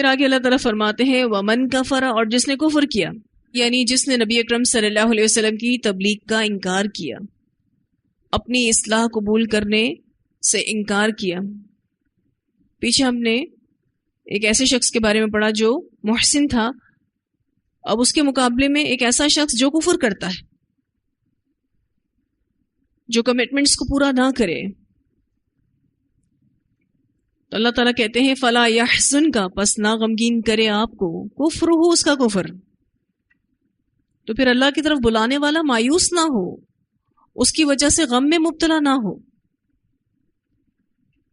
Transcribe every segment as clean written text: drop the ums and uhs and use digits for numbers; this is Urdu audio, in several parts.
پھر آگے اللہ تعالیٰ فرماتے ہیں ومن کفر، اور جس نے کفر کیا، یعنی جس نے نبی اکرم صلی اللہ علیہ وسلم کی تبلیغ کا انکار کیا، اپنی اصلاح قبول کرنے سے انکار کیا۔ پیچھے ہم نے ایک ایسے شخص کے بارے میں پڑھا جو محسن تھا، اب اس کے مقابلے میں ایک ایسا شخص جو کفر کرتا ہے، جو کمٹمنٹس کو پورا نہ کرے، تو اللہ تعالیٰ کہتے ہیں فلا یحزن کا، پس نہ غمگین کرے آپ کو، کفر ہو اس کا کفر، تو پھر اللہ کی طرف بلانے والا مایوس نہ ہو، اس کی وجہ سے غم میں مبتلا نہ ہو۔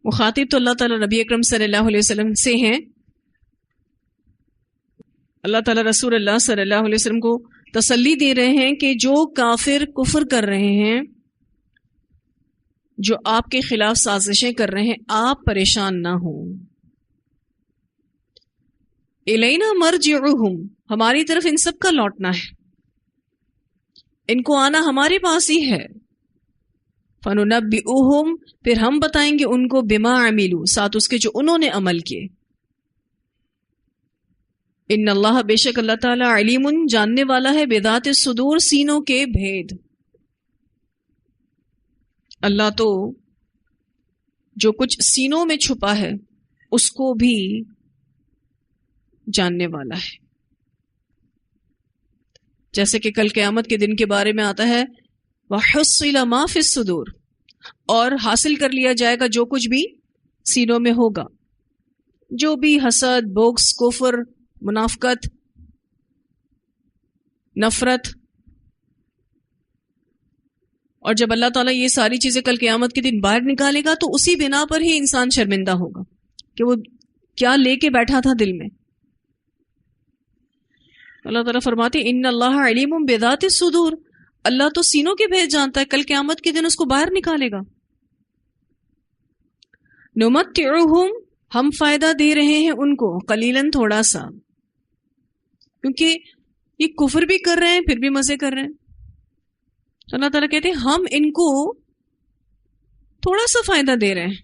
مخاطب تو اللہ تعالیٰ نبی اکرم صلی اللہ علیہ وسلم سے ہیں، اللہ تعالیٰ رسول اللہ صلی اللہ علیہ وسلم کو تسلی دے رہے ہیں کہ جو کافر کفر کر رہے ہیں، جو آپ کے خلاف سازشیں کر رہے ہیں، آپ پریشان نہ ہوں۔ الینا مرجعہم، ہماری طرف ان سب کا لوٹنا ہے، ان کو آنا ہمارے پاس ہی ہے۔ فننبئہم، پھر ہم بتائیں گے ان کو بما عملوا، ساتھ اس کے جو انہوں نے عمل کیے۔ ان اللہ، بے شک اللہ تعالیٰ، علیم، جاننے والا ہے، بذات الصدور، سینوں کے بھید۔ اللہ تو جو کچھ سینوں میں چھپا ہے اس کو بھی جاننے والا ہے۔ جیسے کہ کل قیامت کے دن کے بارے میں آتا ہے وَحُصِّلَ مَا فِي الصُّدُورِ، اور حاصل کر لیا جائے گا جو کچھ بھی سینوں میں ہوگا، جو بھی حسد، بغض، کفر، منافقت، نفرت۔ اور جب اللہ تعالیٰ یہ ساری چیزیں کل قیامت کے دن باہر نکالے گا تو اسی بنا پر ہی انسان شرمندہ ہوگا کہ وہ کیا لے کے بیٹھا تھا دل میں۔ اللہ تعالیٰ فرماتے ان اللہ علیم بذات الصدور، اللہ تو سینوں کے بھید جانتا ہے، کل قیامت کے دن اس کو باہر نکالے گا۔ نمتعہم، ہم فائدہ دے رہے ہیں ان کو، قلیلاً، تھوڑا سا، کیونکہ یہ کفر بھی کر رہے ہیں پھر بھی مزے کر رہے ہیں، تو اللہ تعالیٰ کہتے ہیں ہم ان کو تھوڑا سا فائدہ دے رہے ہیں،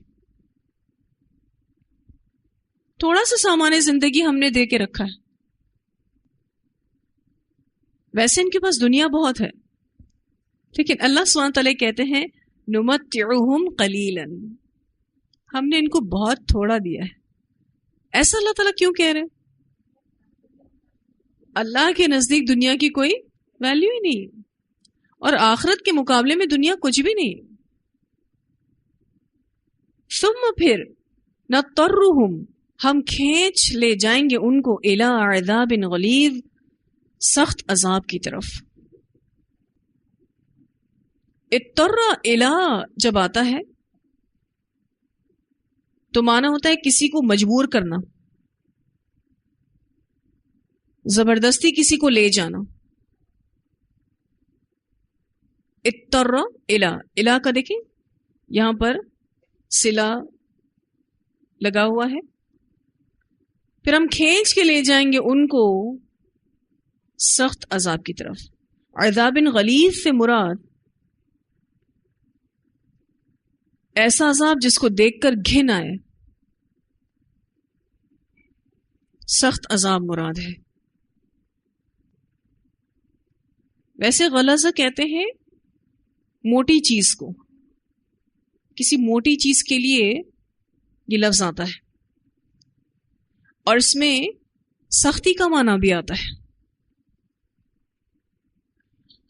تھوڑا سا سامان زندگی ہم نے دے کے رکھا ہے۔ ویسے ان کے پاس دنیا بہت ہے، لیکن اللہ سبحانہ تعالیٰ کہتے ہیں نمتعہم قلیلا، ہم نے ان کو بہت تھوڑا دیا ہے۔ ایسا اللہ تعالیٰ کیوں کہہ رہے ہیں؟ اللہ کے نزدیک دنیا کی کوئی ویلیو ہی نہیں، اور آخرت کے مقابلے میں دنیا کچھ بھی نہیں۔ ثم پھر نضطرہم، ہم کھینچ لے جائیں گے ان کو، الی عذاب غلیظ، سخت عذاب کی طرف۔ اضطر الی جب آتا ہے تو معنی ہوتا ہے کسی کو مجبور کرنا، زبردستی کسی کو لے جانا۔ اضطر الی، الی کا دیکھیں یہاں پر صلہ لگا ہوا ہے، پھر ہم کھینچ کے لے جائیں گے ان کو سخت عذاب کی طرف۔ عذاب غلیظ سے مراد ایسا عذاب جس کو دیکھ کر گھن آئے، سخت عذاب مراد ہے۔ ویسے غلظہ کہتے ہیں موٹی چیز کو، کسی موٹی چیز کے لیے یہ لفظ آتا ہے، اور اس میں سختی کا معنی بھی آتا ہے۔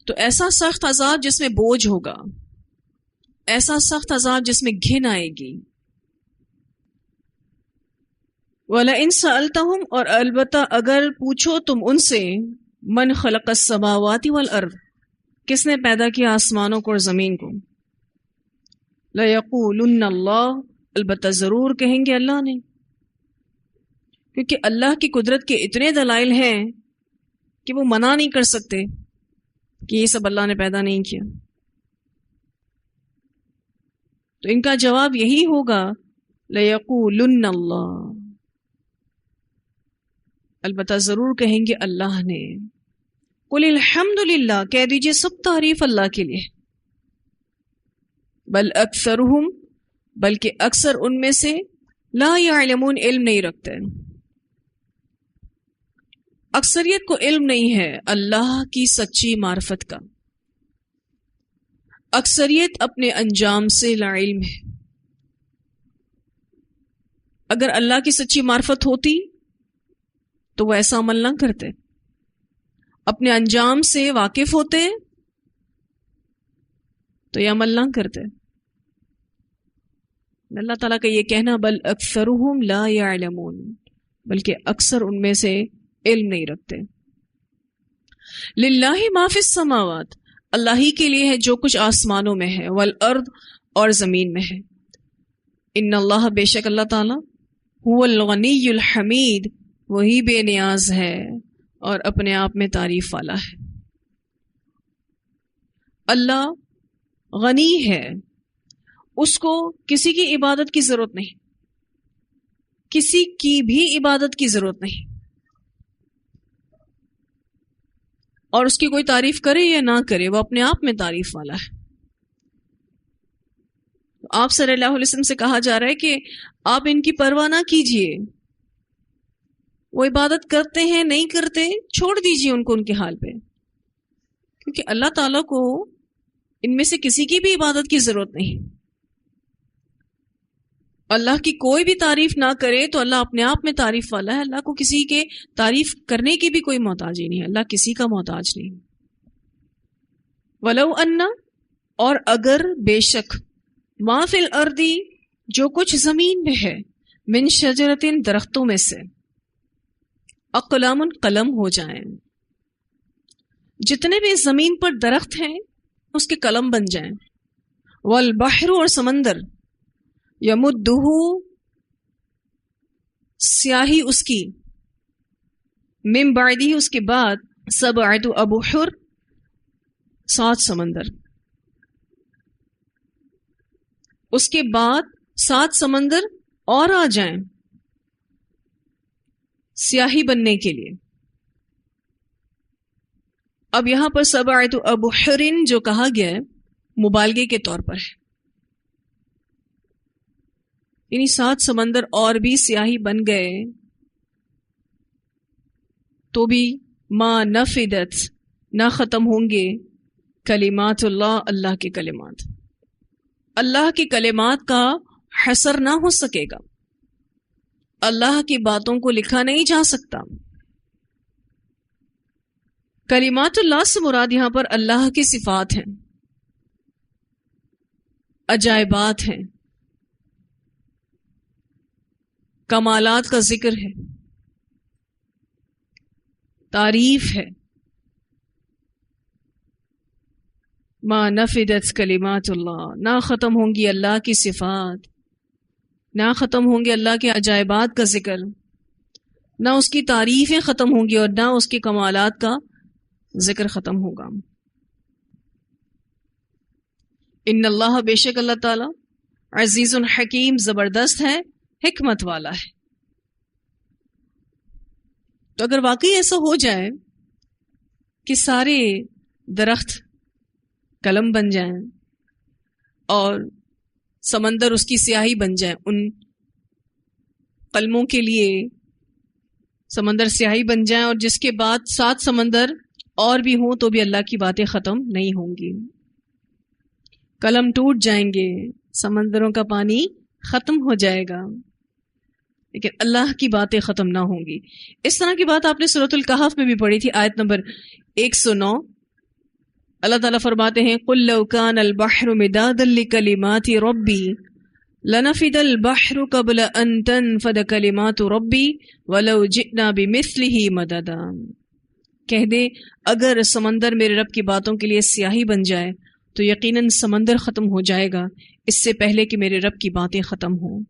تو ایسا سخت عذاب جس میں بوجھ ہوگا، ایسا سخت عذاب جس میں گھن آئے گی۔ وَلَئِن سَأَلْتَهُمْ، اور البتہ اگر پوچھو تم ان سے، من خلق السماوات والارض، کس نے پیدا کیا آسمانوں کو اور زمین کو، لَيَقُولُنَّ اللَّهُ، البتہ ضرور کہیں گے اللہ نے، کیونکہ اللہ کی قدرت کے اتنے دلائل ہیں کہ وہ منع نہیں کر سکتے کہ یہ سب اللہ نے پیدا نہیں کیا۔ تو ان کا جواب یہی ہوگا لَيَقُولُنَّ اللَّهُ، البتہ ضرور کہیں گے اللہ نے۔ قُلِ الْحَمْدُ لِلَّهِ، کہہ دیجئے سب تعریف اللہ کے لیے۔ بل اکثرہم، بلکہ اکثر ان میں سے لا یعلمون، علم نہیں رکھتے۔ اکثریت کو علم نہیں ہے اللہ کی سچی معرفت کا. اکثریت اپنے انجام سے لا علم ہے. اگر اللہ کی سچی معرفت ہوتی تو وہ ایسا عمل نہ کرتے. اپنے انجام سے واقف ہوتے تو یہ عمل نہ کرتے. اللہ تعالیٰ کا یہ کہنا بل اکثرهم لا يعلمون، بلکہ اکثر ان میں سے علم نہیں رکھتے. للہ ما فی السماوات، اللہ ہی کے لیے ہے جو کچھ آسمانوں میں ہے، والارض اور زمین میں ہے. ان اللہ، بے شک اللہ تعالیٰ، هو الغنی الحمید، وہی بے نیاز ہے اور اپنے آپ میں تعریف والا ہے. اللہ غنی ہے، اس کو کسی کی عبادت کی ضرورت نہیں، کسی کی بھی عبادت کی ضرورت نہیں، اور اس کی کوئی تعریف کرے یا نہ کرے وہ اپنے آپ میں تعریف والا ہے. آپ صلی اللہ علیہ وسلم سے کہا جا رہا ہے کہ آپ ان کی پرواہ نہ کیجئے، وہ عبادت کرتے ہیں نہیں کرتے چھوڑ دیجئے ان کو ان کے حال پہ، کیونکہ اللہ تعالیٰ کو ان میں سے کسی کی بھی عبادت کی ضرورت نہیں. اللہ کی کوئی بھی تعریف نہ کرے تو اللہ اپنے آپ میں تعریف والا ہے. اللہ کو کسی کے تعریف کرنے کی بھی کوئی محتاجی نہیں، اللہ کسی کا محتاج نہیں. ولو ان، اور اگر بے شک، ما فی الارض، جو کچھ زمین میں ہے، من شجرتن، درختوں میں سے، اقلام، قلم ہو جائیں، جتنے بھی زمین پر درخت ہیں اس کے قلم بن جائیں. والبحر، اور سمندر، یمدہ، سیاہی اس کی، من بعدہ، اس کے بعد، سبعۃ ابحر، 7 سمندر، اس کے بعد 7 سمندر اور آ جائیں سیاہی بننے کے لیے. اب یہاں پر سبعۃ ابحر جو کہا گیا ہے مبالغے کے طور پر ہے، یعنی 7 سمندر اور بھی سیاہی بن گئے تو بھی ما نفدت، نہ ختم ہوں گے کلمات اللہ، اللہ کے کلمات. اللہ کے کلمات کا حصر نہ ہو سکے گا، اللہ کی باتوں کو لکھا نہیں جا سکتا. کلمات اللہ سے مراد یہاں پر اللہ کی صفات ہیں، عجائبات ہیں، کمالات کا ذکر ہے، تعریف ہے. ما نفدت کلمات اللہ، نہ ختم ہوں گی اللہ کی صفات، نہ ختم ہوں گے اللہ کے عجائبات کا ذکر، نہ اس کی تعریفیں ختم ہوں گی اور نہ اس کے کمالات کا ذکر ختم ہوگا. ان اللہ، بے شک اللہ تعالی، عزیز حکیم، زبردست ہے، حکمت والا ہے. تو اگر واقعی ایسا ہو جائے کہ سارے درخت قلم بن جائیں اور سمندر اس کی سیاہی بن جائیں، ان قلموں کے لیے سمندر سیاہی بن جائیں، اور جس کے بعد 7 سمندر اور بھی ہوں تو بھی اللہ کی باتیں ختم نہیں ہوں گی. قلم ٹوٹ جائیں گے، سمندروں کا پانی ختم ہو جائے گا، لیکن اللہ کی باتیں ختم نہ ہوں گی. اس طرح کی بات آپ نے سورۃ الکہف میں بھی پڑھی تھی، آیت نمبر 109. اللہ تعالیٰ فرماتے ہیں قُل لَوْ كَانَ الْبَحْرُ مِدَادًا لِكَلِمَاتِ رَبِّي لَنَفِدَ الْبَحْرُ قَبْلَ أَن تَنفَدَ كَلِمَاتُ رَبِّي وَلَوْ جِئْنَا بِمِثْلِهِ مَدَدًا. کہہ دے اگر سمندر میرے رب کی باتوں کے لیے سیاہی بن جائے تو یقیناً سمندر ختم ہو جائے گا اس سے پہلے کہ میرے رب کی باتیں ختم ہوں،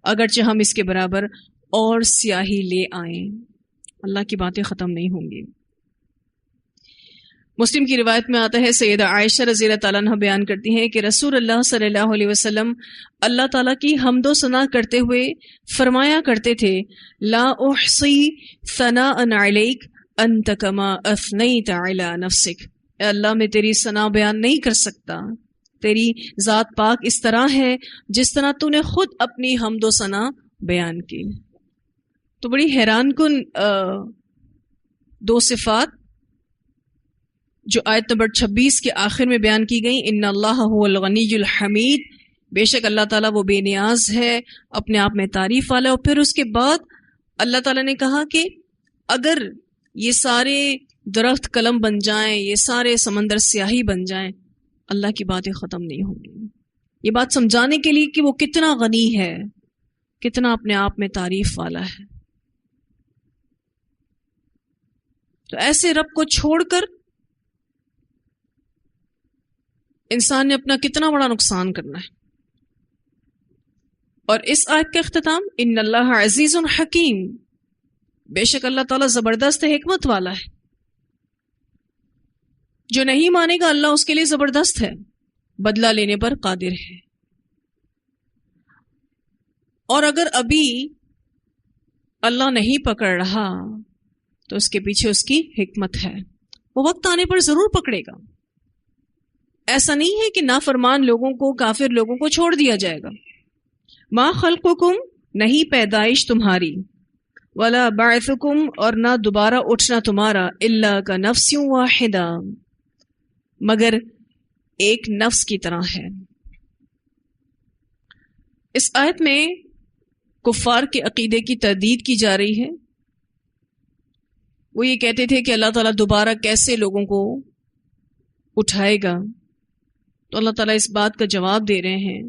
اگرچہ ہم اس کے برابر اور سیاہی لے آئیں، اللہ کی باتیں ختم نہیں ہوں گی. مسلم کی روایت میں آتا ہے، سیدہ عائشہ رضی اللہ تعالیٰ عنہ بیان کرتی ہیں کہ رسول اللہ صلی اللہ علیہ وسلم اللہ تعالیٰ کی حمد و ثنا کرتے ہوئے فرمایا کرتے تھے، لا احصی ثناء علیک انت کما اثنیت علی نفسک. اے اللہ، میں تیری ثنا بیان نہیں کر سکتا، تیری ذات پاک اس طرح ہے جس طرح تو نے خود اپنی حمد و ثنا بیان کی. تو بڑی حیران کن دو صفات جو آیت نمبر 26 کے آخر میں بیان کی گئی، ان اللہ هو الغنی الحمید، بے شک اللہ تعالیٰ وہ بے نیاز ہے، اپنے آپ میں تعریف والا. اور پھر اس کے بعد اللہ تعالیٰ نے کہا کہ اگر یہ سارے درخت قلم بن جائیں، یہ سارے سمندر سیاہی بن جائیں، اللہ کی باتیں ختم نہیں ہوں گی. یہ بات سمجھانے کے لیے کہ وہ کتنا غنی ہے، کتنا اپنے آپ میں تعریف والا ہے. تو ایسے رب کو چھوڑ کر انسان نے اپنا کتنا بڑا نقصان کرنا ہے. اور اس آیت کا اختتام ان اللہ عزیز حکیم، بے شک اللہ تعالیٰ زبردست حکمت والا ہے. جو نہیں مانے گا اللہ اس کے لیے زبردست ہے، بدلہ لینے پر قادر ہے. اور اگر ابھی اللہ نہیں پکڑ رہا تو اس کے پیچھے اس کی حکمت ہے، وہ وقت آنے پر ضرور پکڑے گا. ایسا نہیں ہے کہ نافرمان لوگوں کو، کافر لوگوں کو چھوڑ دیا جائے گا. ما خلقکم، نہیں پیدائش تمہاری، ولا بعثکم، اور نہ دوبارہ اٹھنا تمہارا، الا کنفس واحدہ، مگر ایک نفس کی طرح ہے. اس آیت میں کفار کے عقیدے کی تردید کی جا رہی ہے. وہ یہ کہتے تھے کہ اللہ تعالیٰ دوبارہ کیسے لوگوں کو اٹھائے گا. تو اللہ تعالیٰ اس بات کا جواب دے رہے ہیں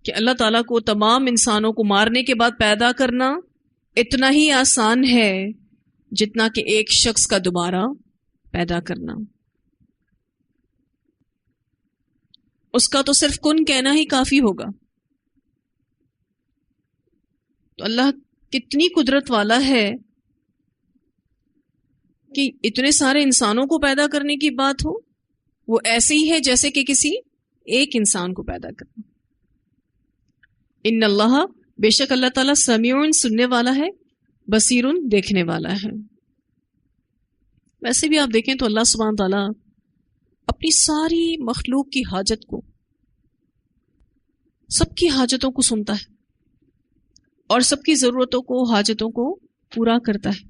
کہ اللہ تعالیٰ کو تمام انسانوں کو مارنے کے بعد پیدا کرنا اتنا ہی آسان ہے جتنا کہ ایک شخص کا دوبارہ پیدا کرنا. اس کا تو صرف کن کہنا ہی کافی ہوگا. تو اللہ کتنی قدرت والا ہے کہ اتنے سارے انسانوں کو پیدا کرنے کی بات ہو، وہ ایسے ہی ہے جیسے کہ کسی ایک انسان کو پیدا کرنا. ان اللہ، بے شک اللہ تعالیٰ سمیع، سننے والا ہے، بصیر، دیکھنے والا ہے. ویسے بھی آپ دیکھیں تو اللہ سبحانہ تعالیٰ اپنی ساری مخلوق کی حاجت کو، سب کی حاجتوں کو سنتا ہے اور سب کی ضرورتوں کو، حاجتوں کو پورا کرتا ہے.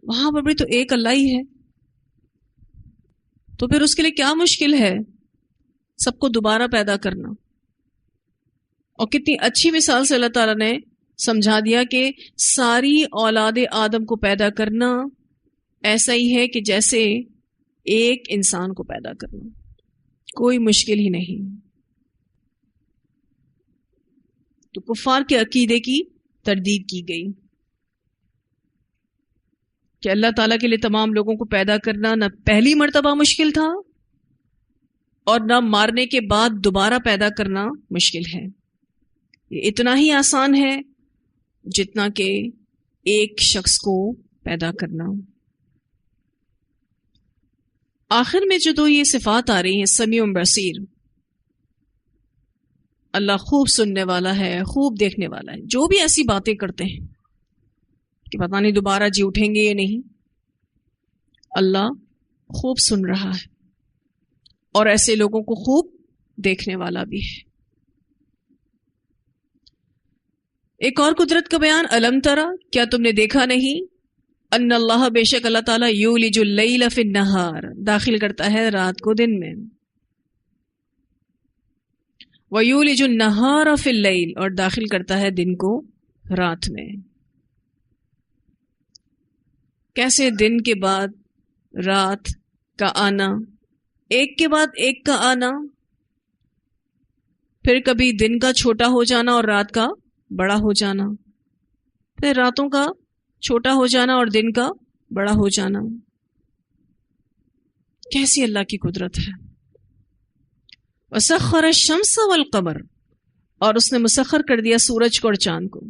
وہاں پر بھی تو ایک اللہ ہی ہے، تو پھر اس کے لیے کیا مشکل ہے سب کو دوبارہ پیدا کرنا. اور کتنی اچھی مثال سے اللہ تعالیٰ نے سمجھا دیا کہ ساری اولاد آدم کو پیدا کرنا ایسا ہی ہے کہ جیسے ایک انسان کو پیدا کرنا، کوئی مشکل ہی نہیں. تو کفار کے عقیدے کی تردید کی گئی کہ اللہ تعالیٰ کے لیے تمام لوگوں کو پیدا کرنا نہ پہلی مرتبہ مشکل تھا اور نہ مارنے کے بعد دوبارہ پیدا کرنا مشکل ہے. یہ اتنا ہی آسان ہے جتنا کہ ایک شخص کو پیدا کرنا. آخر میں جو یہ صفات آ رہی ہیں، سمیع بصیر، اللہ خوب سننے والا ہے، خوب دیکھنے والا ہے. جو بھی ایسی باتیں کرتے ہیں کہ پتہ نہیں دوبارہ جی اٹھیں گے یا نہیں، اللہ خوب سن رہا ہے اور ایسے لوگوں کو خوب دیکھنے والا بھی ہے. ایک اور قدرت کا بیان، الم ترا، کیا تم نے دیکھا نہیں، ان اللہ، بے شک اللہ تعالیٰ، یولج اللیل فی النہار، داخل کرتا ہے رات کو دن میں، ویولج النہار فی اللیل، اور داخل کرتا ہے دن کو رات میں. کیسے دن کے بعد رات کا آنا، ایک کے بعد ایک کا آنا، پھر کبھی دن کا چھوٹا ہو جانا اور رات کا بڑا ہو جانا، پھر راتوں کا چھوٹا ہو جانا اور دن کا بڑا ہو جانا. کیسی اللہ کی قدرت ہے. وسخر الشمس والقمر، اور اس نے مسخر کر دیا سورج کو اور چاند کو.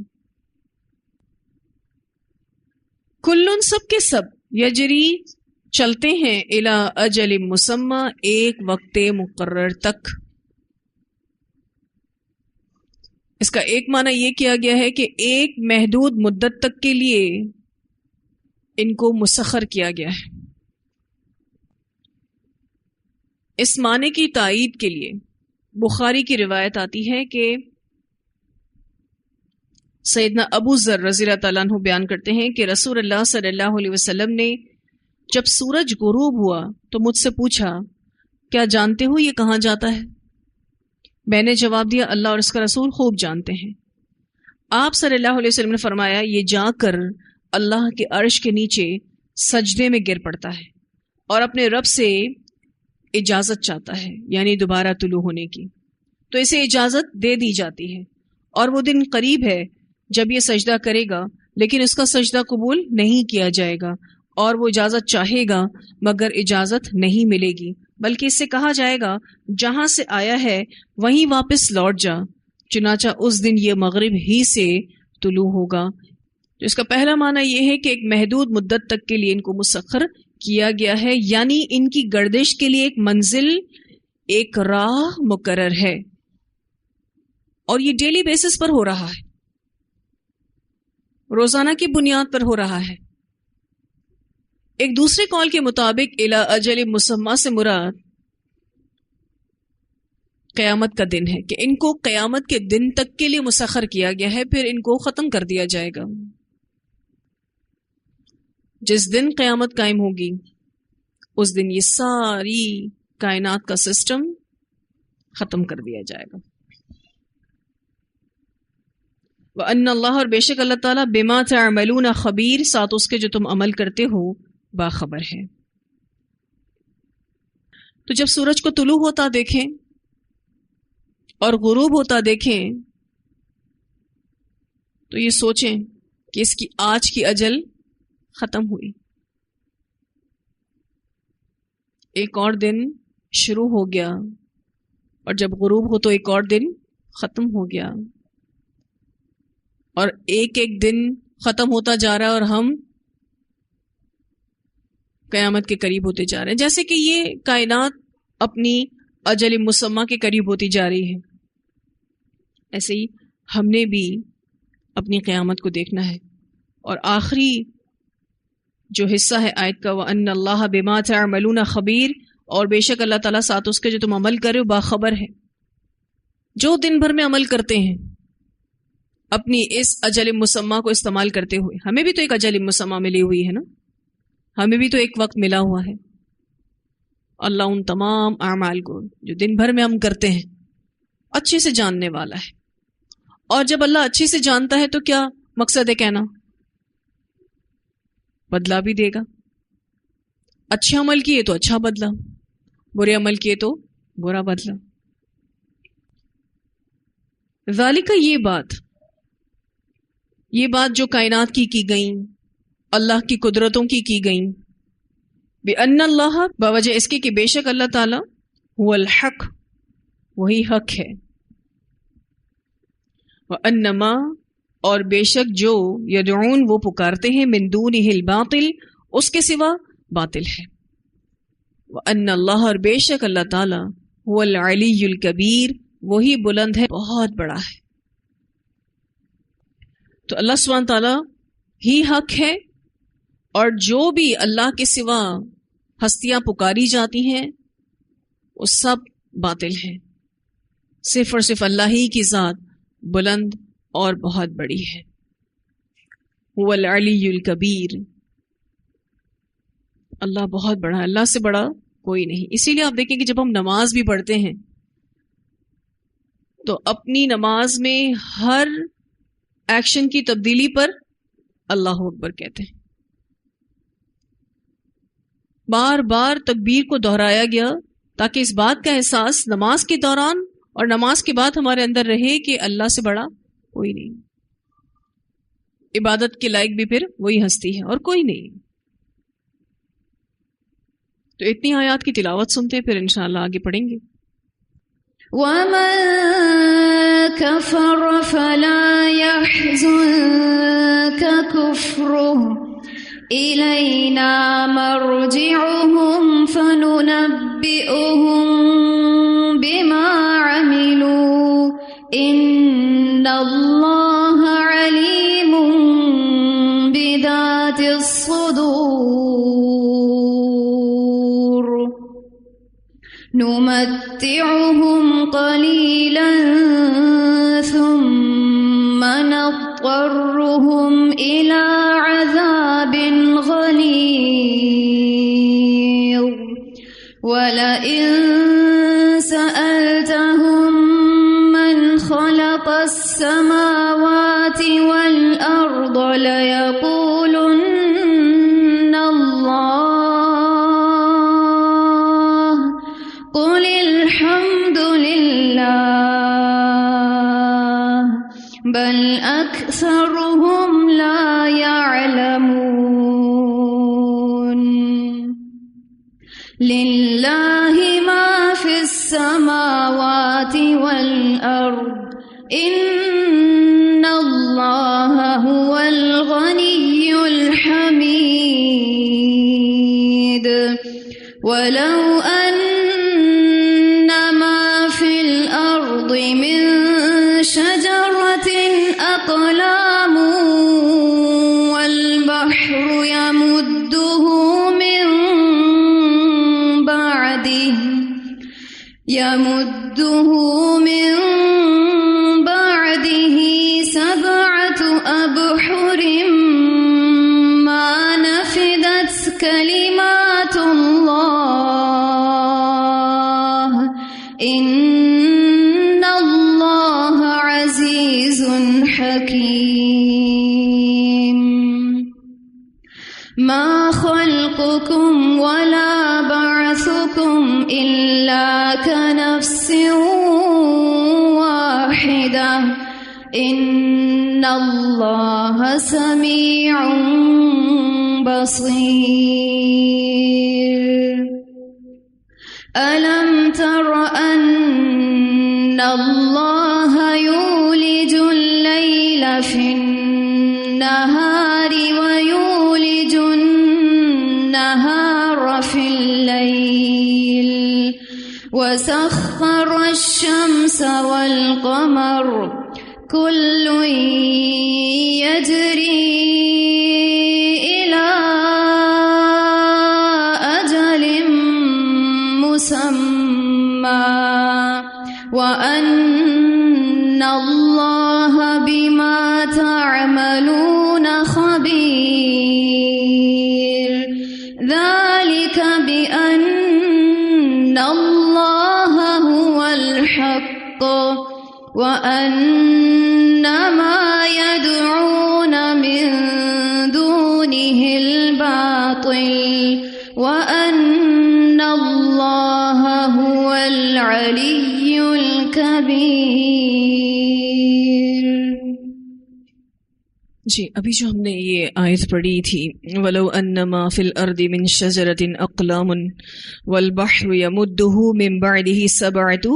کلن، سب کے سب، یجری، چلتے ہیں، الی اجل مسمی، ایک وقت مقرر تک. اس کا ایک معنی یہ کیا گیا ہے کہ ایک محدود مدت تک کے لیے ان کو مسخر کیا گیا ہے. اس معنی کی تائید کے لیے بخاری کی روایت آتی ہے کہ سیدنا ابو ذر رضی اللہ تعالیٰ عنہ بیان کرتے ہیں کہ رسول اللہ صلی اللہ علیہ وسلم نے جب سورج غروب ہوا تو مجھ سے پوچھا کیا جانتے ہو یہ کہاں جاتا ہے؟ میں نے جواب دیا اللہ اور اس کا رسول خوب جانتے ہیں۔ آپ صلی اللہ علیہ وسلم نے فرمایا یہ جا کر اللہ کے عرش کے نیچے سجدے میں گر پڑتا ہے اور اپنے رب سے اجازت چاہتا ہے، یعنی دوبارہ طلوع ہونے کی، تو اسے اجازت دے دی جاتی ہے، اور وہ دن قریب ہے جب یہ سجدہ کرے گا لیکن اس کا سجدہ قبول نہیں کیا جائے گا، اور وہ اجازت چاہے گا مگر اجازت نہیں ملے گی، بلکہ اس سے کہا جائے گا جہاں سے آیا ہے وہیں واپس لوٹ جا، چنانچہ اس دن یہ مغرب ہی سے طلوع ہوگا۔ تو اس کا پہلا معنی یہ ہے کہ ایک محدود مدت تک کے لیے ان کو مسخر کیا گیا ہے، یعنی ان کی گردش کے لیے ایک منزل، ایک راہ مقرر ہے، اور یہ ڈیلی بیسس پر ہو رہا ہے، روزانہ کی بنیاد پر ہو رہا ہے۔ ایک دوسرے قول کے مطابق الی اجل مسمی سے مراد قیامت کا دن ہے، کہ ان کو قیامت کے دن تک کے لیے مسخر کیا گیا ہے، پھر ان کو ختم کر دیا جائے گا۔ جس دن قیامت قائم ہوگی اس دن یہ ساری کائنات کا سسٹم ختم کر دیا جائے گا۔ وَأَنَّ اللَّهَ، اور بے شک اللہ تعالیٰ، بِمَا تَعْمَلُونَ خبیر، ساتھ اس کے جو تم عمل کرتے ہو باخبر ہے۔ تو جب سورج کو طلوع ہوتا دیکھیں اور غروب ہوتا دیکھیں تو یہ سوچیں کہ اس کی آج کی اجل ختم ہوئی، ایک اور دن شروع ہو گیا، اور جب غروب ہو تو ایک اور دن ختم ہو گیا، اور ایک ایک دن ختم ہوتا جا رہا ہے اور ہم قیامت کے قریب ہوتے جا رہے ہیں، جیسے کہ یہ کائنات اپنی اجل مسمى کے قریب ہوتی جا رہی ہے، ایسے ہی ہم نے بھی اپنی قیامت کو دیکھنا ہے۔ اور آخری جو حصہ ہے آیت کا، وَأَنَّ اللَّهَ بِمَا تَعْمَلُونَ خبیر، اور بے شک اللہ تعالیٰ ساتھ اس کے جو تم عمل کرے ہو باخبر ہے۔ جو دن بھر میں عمل کرتے ہیں اپنی اس اجل مسمى کو استعمال کرتے ہوئے، ہمیں بھی تو ایک اجل مسمى ملی ہوئی ہے نا، ہمیں بھی تو ایک وقت ملا ہوا ہے۔ اللہ ان تمام اعمال کو جو دن بھر میں ہم کرتے ہیں اچھے سے جاننے والا ہے، اور جب اللہ اچھے سے جانتا ہے تو کیا مقصد ہے کہنا؟ بدلہ بھی دے گا، اچھے عمل کیے تو اچھا بدلہ، برے عمل کیے تو برا بدلہ۔ ذالک، یہ بات جو کائنات کی گئیں، اللہ کی قدرتوں کی گئیں، بِأَنَّ اللَّهَ، بوجہ اس کی کہ بے شک اللہ تعالی، هو الحق، وہی حق ہے، وَأَنَّ مَا، اور بے شک جو یدعون وہ پکارتے ہیں، من دونہ الباطل، اس کے سوا باطل ہے، وَأَنَّ اللَّهَ، اور بے شک اللہ تعالی، هو العلی الکبیر، وہی بلند ہے، بہت بڑا ہے۔ تو اللہ سبحانہ تعالی ہی حق ہے، اور جو بھی اللہ کے سوا ہستیاں پکاری جاتی ہیں وہ سب باطل ہیں، صرف اور صرف اللہ ہی کی ذات بلند اور بہت بڑی ہے۔ هو العلی الکبیر، اللہ بہت بڑا ہے، اللہ سے بڑا کوئی نہیں۔ اسی لیے آپ دیکھیں کہ جب ہم نماز بھی پڑھتے ہیں تو اپنی نماز میں ہر ایکشن کی تبدیلی پر اللہ اکبر کہتے ہیں، بار بار تکبیر کو دہرایا گیا تاکہ اس بات کا احساس نماز کے دوران اور نماز کے بعد ہمارے اندر رہے کہ اللہ سے بڑا کوئی نہیں، عبادت کے لائق بھی پھر وہی ہستی ہے اور کوئی نہیں۔ تو اتنی آیات کی تلاوت سنتے ہیں، پھر انشاءاللہ آگے پڑھیں گے۔ وَمَن كَفَرَ فَلَا يَحْزُنكَ كُفْرُهُ إِلَيْنَا مَرْجِعُهُمْ فَنُنَبِّئُهُم بِمَا عَمِلُوا إِنَّ اللَّهَ عَلِيمٌ بِذَاتِ الصُّدُورِ نُمَتِّعُهُمْ قَلِيلًا ثُمَّ أضطرهم إلى عذاب غليظ ولئن سألتهم من خلق السماوات والأرض ليقولن الله قل الحمد لله بل أكثرهم لا يعلمون لله ما في السماوات والأرض إن الله هو الغني الحميد ولو أن ما في الأرض من شجرة أقلام والبحر يمده من بعده 7 أبحر ما نفدت كلمات الله إن الله عزيز حكيم ما خلقكم ولا بعثكم إلا كنفس واحدة إن الله سميع بصير ألم تر أن الله يولج الليل في النهار ويولج النهار في الليل وسخر الشمس والقمر كل يجري إلى أجل مسمى وأن الله بما تعملون خبير ذلك بأن الله هو الحق وأن ما يدعون من دونه الباطل وأن الله هو العلي الكبير. جی ابھی جو ہم نے یہ آیت پڑھی تھی وَلَوْ أَنَّمَا فِي الْأَرْضِ مِنْ شَجَرَةٍ أَقْلَامٌ وَالْبَحْرُ يَمُدُّهُ مِنْ بَعْدِهِ 7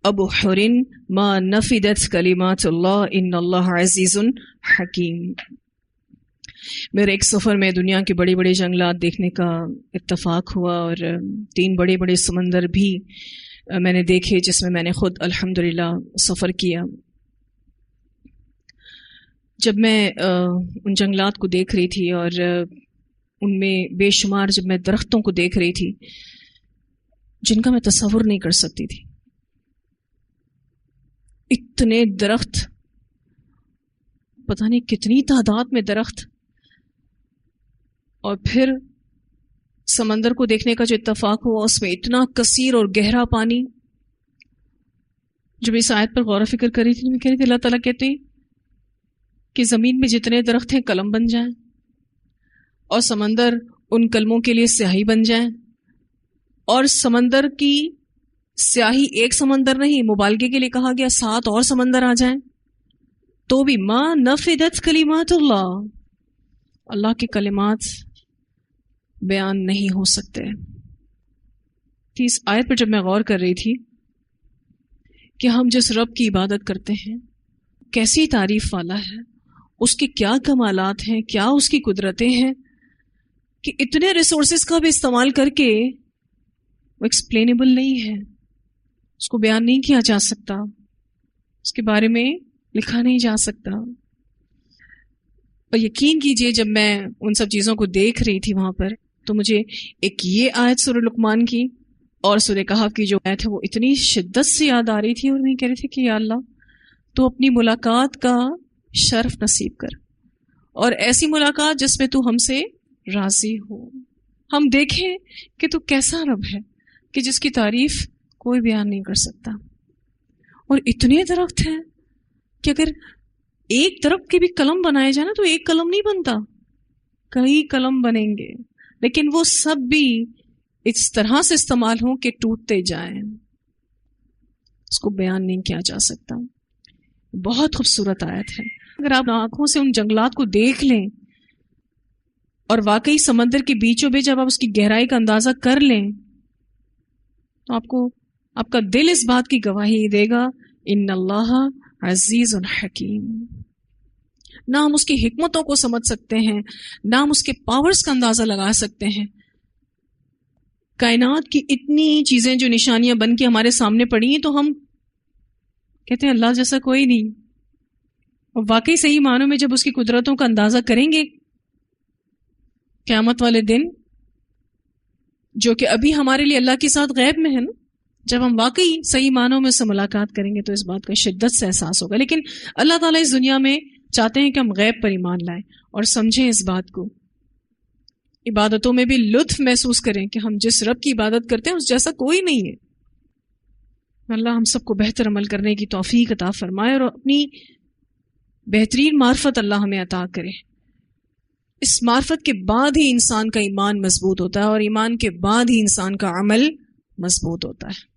أَبْحُرٍ مَا نَفِدَتْ كَلِمَاتُ اللَّهِ إِنَّ اللَّهَ عَزِيزٌ حَكِيمٌ. میرے ایک سفر میں دنیا کے بڑے بڑے جنگلات دیکھنے کا اتفاق ہوا اور 3 بڑے بڑے سمندر بھی میں نے دیکھے جس میں میں نے خود الحمدللہ سفر کیا. جب میں ان جنگلات کو دیکھ رہی تھی اور ان میں بے شمار جب میں درختوں کو دیکھ رہی تھی جن کا میں تصور نہیں کر سکتی تھی، اتنے درخت، پتہ نہیں کتنی تعداد میں درخت، اور پھر سمندر کو دیکھنے کا جو اتفاق ہوا اس میں اتنا کثیر اور گہرا پانی. جب اس آیت پر غور و فکر کر رہی تھی میں کہہ رہی تھی اللہ تعالیٰ کہتے ہیں کہ زمین میں جتنے درخت ہیں قلم بن جائیں اور سمندر ان کلموں کے لیے سیاہی بن جائیں، اور سمندر کی سیاہی ایک سمندر نہیں، مبالغے کے لیے کہا گیا 7 اور سمندر آ جائیں تو بھی ما نفدت کلمات اللہ، اللہ کے کلمات بیان نہیں ہو سکتے. اس آیت پر جب میں غور کر رہی تھی کہ ہم جس رب کی عبادت کرتے ہیں کیسی تعریف والا ہے، اس کے کیا کمالات ہیں، کیا اس کی قدرتیں ہیں کہ اتنے ریسورسز کا بھی استعمال کر کے وہ ایکسپلینیبل نہیں ہے، اس کو بیان نہیں کیا جا سکتا، اس کے بارے میں لکھا نہیں جا سکتا. اور یقین کیجئے جب میں ان سب چیزوں کو دیکھ رہی تھی وہاں پر تو مجھے ایک یہ آیت سورہ لقمان کی اور سورہ کہف کی جو آیت ہے وہ اتنی شدت سے یاد آ رہی تھی، اور میں کہہ رہی تھی کہ یا اللہ تو اپنی ملاقات کا شرف نصیب کر، اور ایسی ملاقات جس میں تو ہم سے راضی ہو. ہم دیکھیں کہ تو کیسا رب ہے کہ جس کی تعریف کوئی بیان نہیں کر سکتا. اور اتنے درخت ہیں کہ اگر ایک درخت کے بھی قلم بنائے جائے نا تو ایک قلم نہیں بنتا، کئی قلم بنیں گے، لیکن وہ سب بھی اس طرح سے استعمال ہوں کہ ٹوٹتے جائیں. اس کو بیان نہیں کیا جا سکتا. بہت خوبصورت آیت ہے. اگر آپ آنکھوں سے ان جنگلات کو دیکھ لیں اور واقعی سمندر کے بیچوں بیچ جب آپ اس کی گہرائی کا اندازہ کر لیں تو آپ کا دل اس بات کی گواہی دے گا ان اللہ عزیز حکیم. نہ ہم اس کی حکمتوں کو سمجھ سکتے ہیں، نہ ہم اس کے پاورز کا اندازہ لگا سکتے ہیں. کائنات کی اتنی چیزیں جو نشانیاں بن کے ہمارے سامنے پڑی ہیں تو ہم کہتے ہیں اللہ جیسا کوئی نہیں. اور واقعی صحیح معنوں میں جب اس کی قدرتوں کا اندازہ کریں گے قیامت والے دن، جو کہ ابھی ہمارے لیے اللہ کے ساتھ غیب میں ہے نا، جب ہم واقعی صحیح معنوں میں اس سے ملاقات کریں گے تو اس بات کا شدت سے احساس ہوگا. لیکن اللہ تعالیٰ اس دنیا میں چاہتے ہیں کہ ہم غیب پر ایمان لائیں اور سمجھیں اس بات کو، عبادتوں میں بھی لطف محسوس کریں کہ ہم جس رب کی عبادت کرتے ہیں اس جیسا کوئی نہیں ہے. اللہ ہم سب کو بہتر عمل کرنے کی توفیق عطا فرمائے اور اپنی بہترین معرفت اللہ ہمیں عطا کرے. اس معرفت کے بعد ہی انسان کا ایمان مضبوط ہوتا ہے اور ایمان کے بعد ہی انسان کا عمل مضبوط ہوتا ہے.